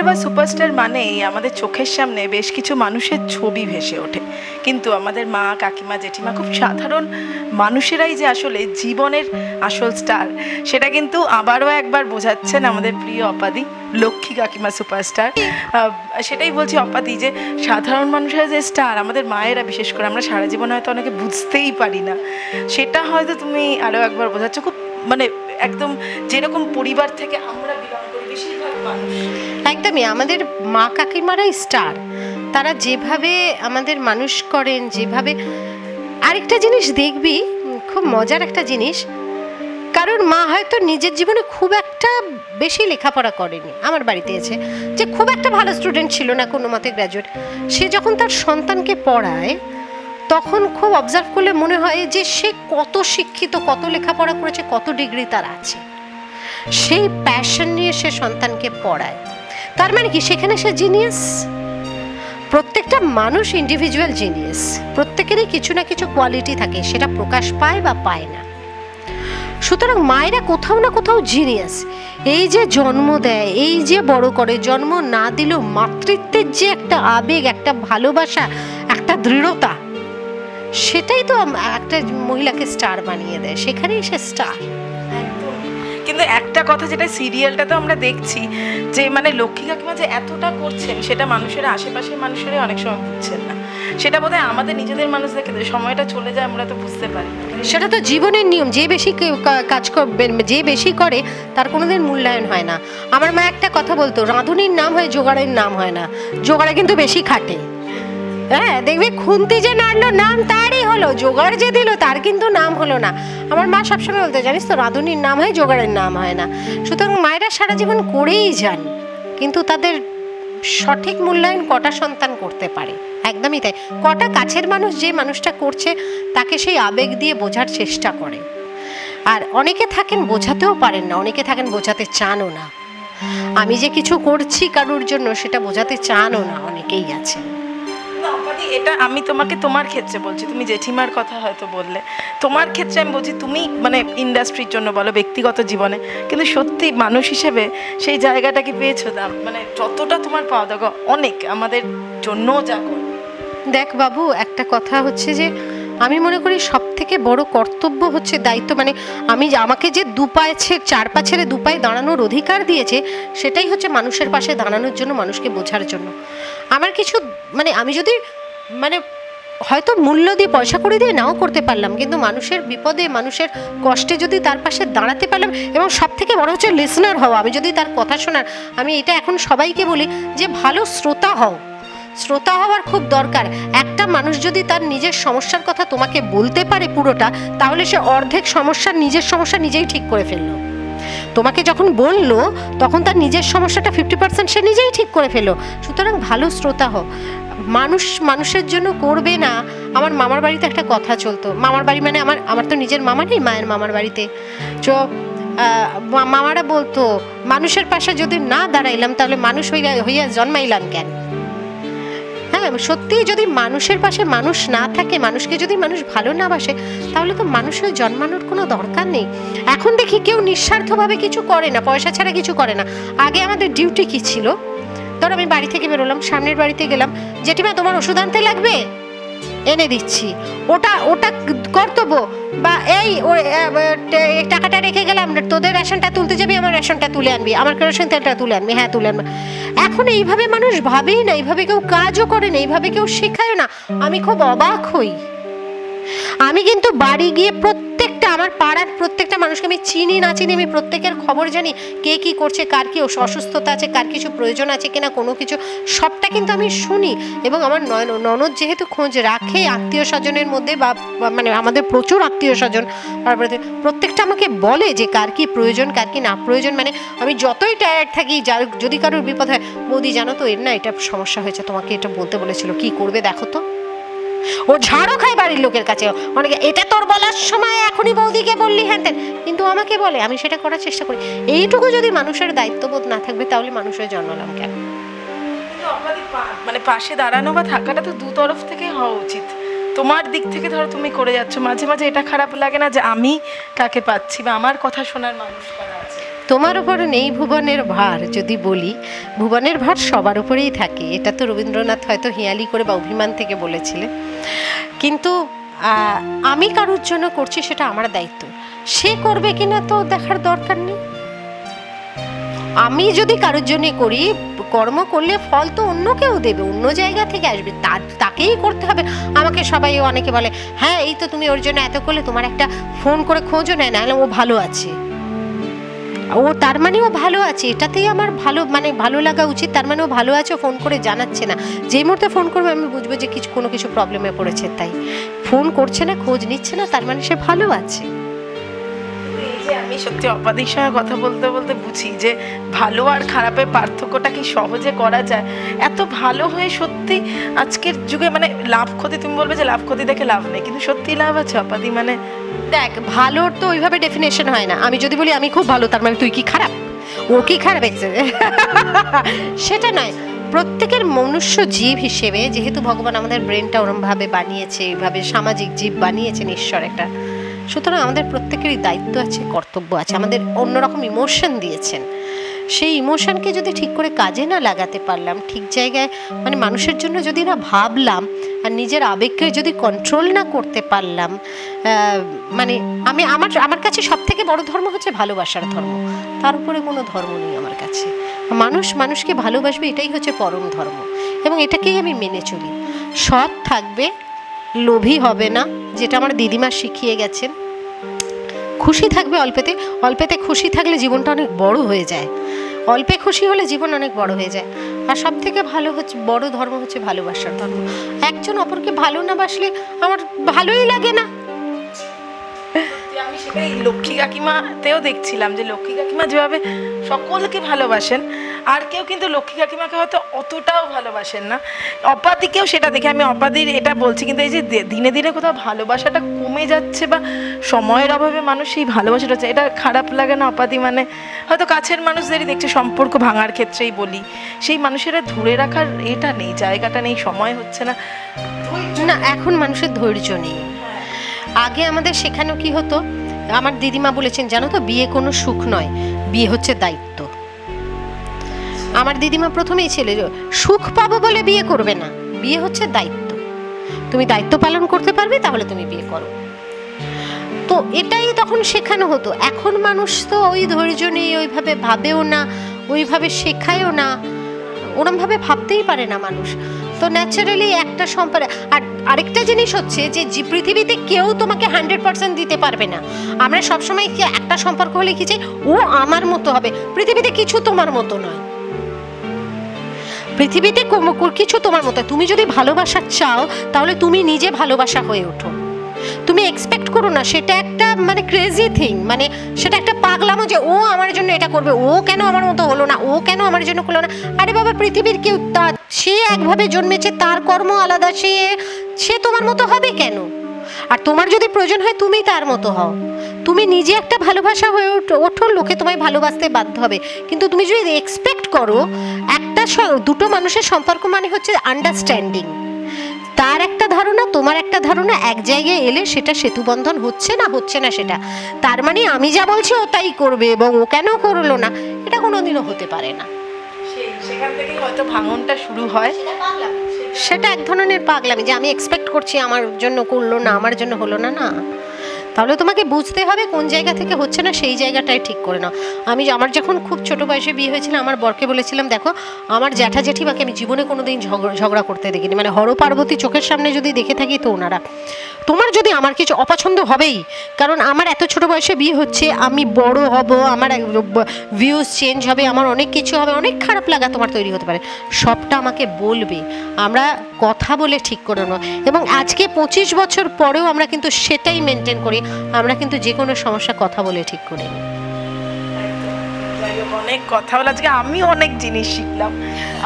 বা সুপারস্টার মানেই আমাদের চোখের সামনে বেশ কিছু মানুষের ছবি ভেসে ওঠে, কিন্তু আমাদের মা, কাকিমা, জেঠিমা খুব সাধারণ মানুষেরাই যে আসলে জীবনের আসল স্টার, সেটা কিন্তু আবারও একবার বোঝাচ্ছেন আমাদের প্রিয় অপাদি, লক্ষ্মী কাকিমা সুপারস্টার। সেটাই বলছি অপাদি, যে সাধারণ মানুষেরা যে স্টার, আমাদের মায়েরা বিশেষ করে আমরা সারা জীবন হয়তো অনেকে বুঝতেই পারি না, সেটা হয়তো তুমি আরও একবার বোঝাচ্ছ। খুব মানে একদম যেরকম পরিবার থেকে আমরা বিলং করি বেশিরভাগ মানুষ, একদমই আমাদের মা কাকিমারাই স্টার। তারা যেভাবে আমাদের মানুষ করেন, যেভাবে আরেকটা জিনিস দেখবি, খুব মজার একটা জিনিস, কারণ মা হয়তো নিজের জীবনে খুব একটা বেশি লেখাপড়া করেনি, আমার বাড়িতে এসে যে খুব একটা ভালো স্টুডেন্ট ছিল না, কোনো মতে গ্র্যাজুয়েট, সে যখন তার সন্তানকে পড়ায় তখন খুব অবজার্ভ করলে মনে হয় যে সে কত শিক্ষিত, কত লেখাপড়া করেছে, কত ডিগ্রি তার আছে, সেই প্যাশন নিয়ে সে সন্তানকে পড়ায়। তার মানে কি সেখানে সে জিনিয়াস। প্রত্যেকটা মানুষ ইন্ডিভিজুয়াল জিনিয়াস, প্রত্যেকেরই কিছু না কিছু কোয়ালিটি থাকে, সেটা প্রকাশ পায় বা পায় না। সুতরাং মায়েরা কোথাও না কোথাও জিনিয়াস। এই যে জন্ম দেয়, এই যে বড় করে, জন্ম না দিলেও মাতৃত্বের যে একটা আবেগ, একটা ভালোবাসা, একটা দৃঢ়তা, সেটাই তো একটা মহিলাকে স্টার বানিয়ে দেয়, সেখানেই সে স্টার। কিন্তু একটা কথা, যেটা সিরিয়ালটা তো আমরা দেখছি, যে মানে লক্ষ্মী কাকিমা যে এতটা করছেন, সেটা মানুষের আশেপাশের মানুষেরাই অনেক সময় বুঝছেন না। সেটা বোধহয় আমাদের নিজেদের মানুষ দেখে সময়টা চলে যায়, আমরা তো বুঝতে পারি। সেটা তো জীবনের নিয়ম, যে বেশি কাজ করবে, যে বেশি করে তার কোনোদিন মূল্যায়ন হয় না। আমার মা একটা কথা বলতো, রাঁধুনির নাম হয়, জোগাড়ের নাম হয় না। জোগাড়ে কিন্তু বেশি খাটে। হ্যাঁ, দেখবি খুন্তি যে নাড়লো নাম তারই হলো, জোগাড় যে দিল তার কিন্তু নাম হলো না। আমার মা সবসময় বলতে, জানিস তো, রাঁধুনির নাম হয়, জোগাড়ের নাম হয় না। সুতরাং মায়েরা সারা জীবন করেই যান, কিন্তু তাদের সঠিক মূল্যায়ন কটা সন্তান করতে পারে, একদমই তাই। কটা কাছের মানুষ যে মানুষটা করছে তাকে সেই আবেগ দিয়ে বোঝার চেষ্টা করে। আর অনেকে থাকেন বোঝাতেও পারেন না, অনেকে থাকেন বোঝাতে চানও না। আমি যে কিছু করছি কারোর জন্য সেটা বোঝাতে চানও না, অনেকেই আছেন। এটা আমি তোমাকে তোমার ক্ষেত্রে বলছি, তুমি জেঠিমার কথা হয়তো বললে, তোমার ক্ষেত্রে আমি বলছি, তুমি মানে ইন্ডাস্ট্রির জন্য বলো, ব্যক্তিগত জীবনে, কিন্তু সত্যি মানুষ হিসেবে সেই জায়গাটা কি পেয়েছো? মানে যতটা তোমার পাওয়া দাওয়া অনেক আমাদের জন্য যা করো। দেখ বাবু, একটা কথা হচ্ছে যে আমি মনে করি সব থেকে বড় কর্তব্য হচ্ছে দায়িত্ব, মানে আমাকে যে চার পা ছেড়ে দু পায়ে দাঁড়ানোর অধিকার দিয়েছে, সেটাই হচ্ছে মানুষের পাশে দাঁড়ানোর জন্য, মানুষকে বোঝার জন্য। আমার কিছু মানে আমি যদি মানে হয়তো মূল্য দিয়ে, পয়সা করে দিয়ে নাও করতে পারলাম, কিন্তু মানুষের বিপদে, মানুষের কষ্টে যদি তার পাশে দাঁড়াতে পারলাম, এবং সব থেকে বড় হচ্ছে লিসনার হওয়া। আমি যদি তার কথা শোনার, আমি এটা এখন সবাইকে বলি যে ভালো শ্রোতা হও। শ্রোতা হওয়ার খুব দরকার। একটা মানুষ যদি তার নিজের সমস্যার কথা তোমাকে বলতে পারে পুরোটা, তাহলে সে অর্ধেক নিজের সমস্যা নিজেই ঠিক করে ফেললো। তোমাকে যখন বললো তখন তার নিজের সমস্যাটা 50% সে নিজেই ঠিক করে ফেললো। সুতরাং ভালো শ্রোতা হও। মানুষের জন্য করবে না। আমার মামার বাড়িতে একটা কথা চলতো, মামার বাড়ি মানে আমার তো নিজের মামা নেই, মায়ের মামার বাড়িতে মামারা বলতো, মানুষের পাশে যদি না দাঁড়াইলাম তাহলে মানুষ হইয়া জন্মাইলাম কেন? হ্যাঁ, সত্যিই যদি মানুষের পাশে মানুষ না থাকে, মানুষকে যদি মানুষ ভালো না বাসে, তাহলে তো মানুষের জন্মানোর কোনো দরকার নেই। এখন দেখি কেউ নিঃস্বার্থভাবে কিছু করে না, পয়সা ছাড়া কিছু করে না। আগে আমাদের ডিউটি কি ছিল? ধর আমি বাড়ি থেকে বেরোলাম, সামনের বাড়িতে গেলাম, জেঠিমা তোমার ওষুধ আনতে লাগবে, এনে দিচ্ছি, ওটা কর্তব্য। বা এই টাকাটা রেখে গেলাম, তোদের রেশনটা তুলতে যাবি, আমার রেশনটা তুলে আনবি, আমার কেরোসিন তেলটা তুলে আনবি, হ্যাঁ তুলে আনবি। এখন এইভাবে মানুষ ভাবেই না, এইভাবে কেউ কাজও করে না, এইভাবে কেউ শেখায় না। আমি খুব অবাক হই। আমি কিন্তু বাড়ি গিয়ে প্রত্যেকটা আমার পাড়ার প্রত্যেকটা মানুষকে আমি চিনি না চিনি, আমি প্রত্যেকের খবর জানি, কে কি করছে, কার কি অসুস্থতা আছে, কার কিছু প্রয়োজন আছে কিনা, কোনো কিছু সবটা কিন্তু আমি শুনি। এবং আমার ননদ যেহেতু খোঁজ রাখে আত্মীয় স্বজনের মধ্যে, বা মানে আমাদের প্রচুর আত্মীয় স্বজন, তারপরে প্রত্যেকটা আমাকে বলে যে কার কি প্রয়োজন, কার কি না প্রয়োজন। মানে আমি যতই টায়ার্ড থাকি, যদি কারোর বিপদ হয়, বৌদি জানো তো এর না এটা সমস্যা হয়েছে, তোমাকে এটা বলতে বলেছিল, কি করবে দেখো তো। ও ঝাড়ও খায় বাড়ির লোকের কাছে, অনেকে এটা তোর বলার সময় এখনই বৌদিকে বললি হ্যাঁ, কিন্তু আমাকে বলে, আমি সেটা করার চেষ্টা করি। এইটুকু যদি মানুষের দায়িত্ববোধ না থাকবে, তাহলে মানুষের জন্মালাম কেন? মানে পাশে দাঁড়ানো বা থাকাটা তো দু তরফ থেকে হওয়া উচিত। তোমার দিক থেকে ধরো তুমি করে যাচ্ছ, মাঝে মাঝে এটা খারাপ লাগে না যে আমি কাকে পাচ্ছি বা আমার কথা শোনার মানুষ কারা আছে? তোমার উপর নেই ভুবনের ভার, যদি বলি ভুবনের ভার সবার উপরেই থাকে, এটা তো রবীন্দ্রনাথ হয়তো হিয়ালি করে বা অভিমান থেকে বলেছিলেন। কিন্তু আমি কারোর জন্য করছি, সেটা আমার দায়িত্ব। সে করবে কিনা তো দেখার দরকার নেই। আমি যদি কারোর জন্য করি, কর্ম করলে ফল তো অন্য কেউ দেবে, অন্য জায়গা থেকে আসবে, তাকেই করতে হবে। আমাকে সবাই অনেকে বলে, হ্যাঁ এই তো তুমি ওর জন্য এত করলে, তোমার একটা ফোন করে খোঁজও নেয় না, ও ভালো আছে, ও তার মানে ও ভালো আছে, এটাতেই আমার ভালো মানে ভালো লাগা উচিত। তার মানে ও ভালো আছে, ও ফোন করে জানাচ্ছে না। যেই মুহূর্তে ফোন করবে আমি বুঝবো যে কোনো কিছু প্রবলেমে পড়েছে, তাই ফোন করছে না, খোঁজ নিচ্ছে না, তার মানে সে ভালো আছে। আমি সত্যি অপাদির সঙ্গে কথা বলতে বলতে বুঝি যে ভালো আর খারাপের পার্থক্যটা কি সহজে করা যায়। এত ভালো হয়ে সত্যি আজকের যুগে মানে লাভ ক্ষতি, তুমি বলবে যে লাভ ক্ষতি দেখে লাভ নেই, কিন্তু সত্যি লাভ আছে অপাদি। মানে দেখ, ভালোর তো ওইভাবে ডেফিনেশন হয় না। আমি যদি বলি আমি খুব ভালো, তার মানে তুই কি খারাপ, ও কি খারাপ, সেটা নয়। প্রত্যেকের মনুষ্য জীব হিসেবে, যেহেতু ভগবান আমাদের ব্রেনটা ওরমভাবে বানিয়েছে, এইভাবে সামাজিক জীব বানিয়েছেন ঈশ্বর একটা, সুতরাং আমাদের প্রত্যেকেরই দায়িত্ব আছে, কর্তব্য আছে। আমাদের অন্যরকম ইমোশন দিয়েছেন, সেই ইমোশনকে যদি ঠিক করে কাজে না লাগাতে পারলাম, ঠিক জায়গায় মানে মানুষের জন্য যদি না ভাবলাম, আর নিজের আবেগকে যদি কন্ট্রোল না করতে পারলাম, মানে আমার কাছে সব থেকে বড় ধর্ম হচ্ছে ভালোবাসার ধর্ম। তার উপরে কোনো ধর্ম নেই আমার কাছে। মানুষকে ভালোবাসবে, এটাই হচ্ছে পরম ধর্ম, এবং এটাকেই আমি মেনে চলি। সৎ থাকবে, লোভী হবে না, যেটা আমার দিদিমা শিখিয়ে গেছেন। খুশি থাকবে অল্পেতে, অল্পেতে খুশি থাকলে জীবনটা অনেক বড় হয়ে যায়, অল্পে খুশি হলে জীবন অনেক বড় হয়ে যায়। আর সব থেকে ভালো হচ্ছে বড় ধর্ম হচ্ছে ভালোবাসার ধর্ম। একজন অপরকে ভালো না বাসলে আমার ভালোই লাগে না। আমি সেটাই লক্ষ্মী কাকিমাতেও দেখছিলাম যে লক্ষ্মী কাকিমা যেভাবে সকলকে ভালোবাসেন, আর কেউ কিন্তু লক্ষ্মী কাকিমাকে হয়তো অতটাও ভালোবাসেন না। অপাদিকেও সেটা দেখে আমি অপাদির এটা বলছি, কিন্তু এই যে দিনে দিনে কোথাও ভালোবাসাটা কমে যাচ্ছে বা সময়ের অভাবে মানুষ সেই ভালোবাসাটা হচ্ছে, এটা খারাপ লাগে না অপাদি? মানে হয়তো কাছের মানুষদেরই দেখছে, সম্পর্ক ভাঙার ক্ষেত্রেই বলি, সেই মানুষেরা ধরে রাখার এটা নেই, জায়গাটা নেই, সময় হচ্ছে না। না, এখন মানুষের ধৈর্য নেই। আগে আমাদের শেখানো কি হতো, আমার দিদিমা বলেছেন, জানো তো, বিয়ে কোনো সুখ নয়, বিয়ে হচ্ছে দায়িত্ব। আমার দিদিমা প্রথমেই ছেলে, সুখ পাবো বলে বিয়ে করবে না, বিয়ে হচ্ছে দায়িত্ব, তুমি দায়িত্ব পালন করতে পারবে তাহলে তুমি বিয়ে করো। তো এটাই তখন শেখানো হতো। এখন মানুষ তো ওই ধৈর্য নেই, ওইভাবে ভাবেও না, ওইভাবে শেখায়ও না, ওরমভাবে ভাবতেই পারে না মানুষ। তো ন্যাচারালি একটা সম্পর্ক। আর আরেকটা জিনিস হচ্ছে যে পৃথিবীতে কেউ তোমাকে 100% দিতে পারবে না। আমরা সবসময় কি একটা সম্পর্ক হলে কি চাই, ও আমার মতো হবে। পৃথিবীতে কিছু তোমার মতো নয়, পৃথিবীতে কিছু তোমার মতো। তুমি যদি ভালোবাসা চাও তাহলে তুমি নিজে ভালোবাসা হয়ে ওঠো। তুমি এক্সপেক্ট করো না, সেটা একটা মানে ক্রেজি থিং, মানে সেটা একটা পাগলামো যে ও আমার জন্য এটা করবে, ও কেন আমার মতো হলো না, ও কেন আমার জন্য করলো না। আরে বাবা, পৃথিবীর কেউ সে একভাবে জন্মেছে, তার কর্ম আলাদা, সে তোমার মতো হবে কেন? আর তোমার যদি প্রয়োজন হয় তুমি তার মতো হও, তুমি নিজে একটা ভালোবাসা হয়ে ওঠো, লোকে তোমায় ভালোবাসতে বাধ্য হবে। কিন্তু তুমি যদি এক্সপেক্ট করো, একটা দুটো মানুষের সম্পর্ক মানে হচ্ছে আন্ডারস্ট্যান্ডিং, তার একটা ধারণা তোমার একটা ধারণা, এক জায়গায় এলে সেটা সেতুবন্ধন হচ্ছে না সেটা, তার মানে আমি যা বলছি ও তাই করবে এবং ও কেন করলো না, এটা কোনোদিনও হতে পারে না। সেখান থেকে হয়তো ভাঙনটা শুরু হয়। সেটা এক ধরনের পাগলামি, যে আমি এক্সপেক্ট করছি আমার জন্য করলো না, আমার জন্য হলো না। না, তাহলে তোমাকে বুঝতে হবে কোন জায়গা থেকে হচ্ছে না, সেই জায়গাটাই ঠিক করে নাও। আমার যখন খুব ছোট বয়সে বিয়ে হয়েছিল, আমার বরকে বলেছিলাম, দেখো আমার জ্যাঠা জেঠিমাকে আমি জীবনে কোনোদিন ঝগড়া করতে দেখিনি, মানে হর পার্বতী চোখের সামনে যদি দেখে থাকি তো ওনারা, তোমার যদি আমার কিছু অপছন্দ হবেই, কারণ আমার এত ছোট বয়সে বিয়ে হচ্ছে, আমি বড় হব, আমার ভিউজ চেঞ্জ হবে, আমার অনেক কিছু হবে, অনেক খারাপ লাগা তোমার তৈরি হতে পারে, সবটা আমাকে বলবে, আমরা কথা বলে ঠিক করে নেব। এবং আজকে 25 বছর পরেও আমরা কিন্তু সেটাই মেনটেন করি, আমরা কিন্তু যে কোনো সমস্যা কথা বলে ঠিক করে নিই। অনেক কথা বলে আজকে আমি অনেক জিনিস শিখলাম,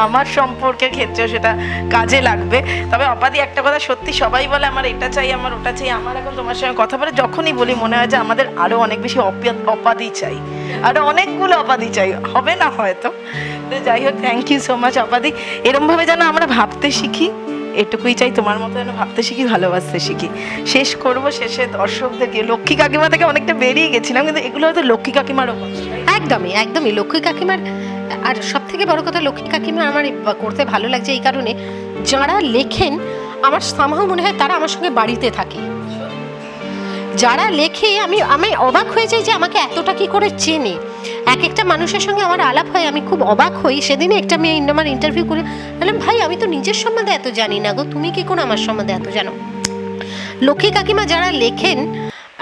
আমার সম্পর্কের ক্ষেত্রেও সেটা কাজে লাগবে। তবে অপাদি একটা কথা সত্যি, সবাই বলে আমার এটা চাই, আমার ওটা চাই, আমার এখন তোমার সঙ্গে কথা বলে যখনই বলি মনে হয় যে আমাদের আরো অনেক বেশি অপাদি চাই, আরো অনেকগুলো অপাদি চাই, হবে না হয়তো। তো যাই হোক, থ্যাংক ইউ সো মাচ অপাদি। এরমভাবে যেন আমরা ভাবতে শিখি, এটুকুই চাই, তোমার মতো যেন ভাবতে শিখি, ভালোবাসতে শিখি। শেষ করবো, শেষে দর্শকদেরকে, লক্ষ্মী কাকিমা থেকে অনেকটা বেরিয়ে গেছিলাম, কিন্তু এগুলো হয়তো লক্ষ্মী কাকিমারও কথা। একদমই একদমই লক্ষ্মী কাকিমার, আর সব থেকে বড় কথা লক্ষ্মী কাকিমা আমার করতে ভালো লাগছে এই কারণে, যারা লেখেন আমার সামহাও মনে হয় তারা আমার সঙ্গে বাড়িতে থাকে। যারা লেখে আমি অবাক হয়ে যাই যে আমাকে এতটা কি করে চেনে। এক একটা মানুষের সঙ্গে আমার আলাপ হয়, আমি খুব অবাক হই। সেদিনে একটা মেয়ে আমার ইন্টারভিউ করে বললাম, ভাই আমি তো নিজের সম্বন্ধে এত জানি না গো, তুমি কি করে আমার সম্বন্ধে এত জানো? লক্ষ্মী কাকিমা যারা লেখেন,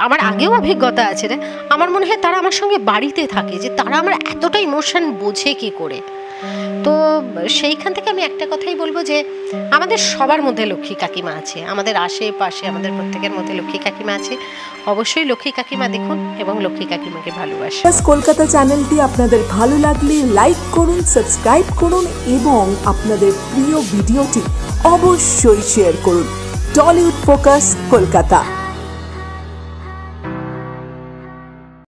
আমার আগেও অভিজ্ঞতা আছে রে, আমার মনে হয় তারা আমার সঙ্গে বাড়িতে থাকে, যে তারা আমার এতটা ইমোশন বোঝে কি করে। তো সেইখান থেকে আমি একটা কথাই বলবো যে আমাদের সবার মধ্যে লক্ষ্মী কাকিমা আছে, আমাদের আশেপাশে আমাদের প্রত্যেকের মধ্যে লক্ষ্মী কাকিমা আছে। অবশ্যই লক্ষ্মী কাকিমা দেখুন এবং লক্ষ্মী কাকিমাকে ভালোবাসুন। কলকাতা চ্যানেলটি আপনাদের ভালো লাগলে লাইক করুন, সাবস্ক্রাইব করুন এবং আপনাদের প্রিয় ভিডিওটি অবশ্যই শেয়ার করুন। Tollywood focus Kolkata.